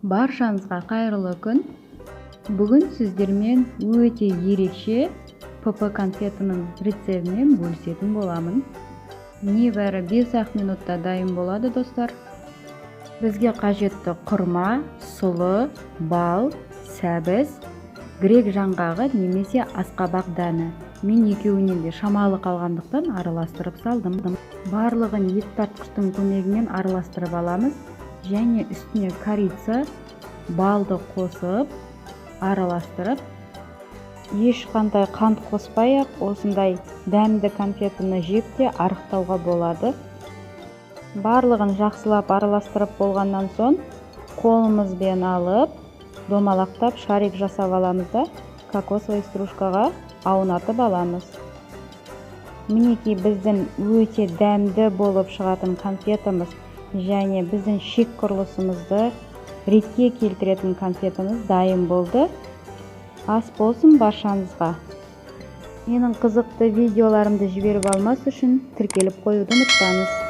Баршаңызға қайырлы күн. Бүгін сіздермен өте ерекше ПП конфетінің рецептімен бөлісетін боламын. Небәрі 5-ақ минутта дайын болады, достар. Бізге қажетті құрма, сұлы, бал, сәбіз, грек жаңғағы немесе асқабақ дәні. Мен екеуінен де шамалы қалғандықтан араластырып салдым. Барлығын ет тартқыштың көмегімен араластырып аламыз. Және үстіне корица, балды қосып, араластырып, ешқандай қант қоспай-ақ осындай дәмді конфетіні жеп те арықтауға болады. Барлығын жақсылап араластырып болғаннан соң, қолымызбен алып, домалақтап шарик жасап аламыз да кокосовый стружкаға аунатып аламыз. Мінекей біздің өте дәмді болып шығатын конфетіміз және біздің шек құрылысымызды ретке келтіретін конфетіміз дайын болды. Ас болсын баршаңызға. Менің қызықты видеоларымды жіберіп алмас үшін тіркеліп қоюды ұмытпаңыз.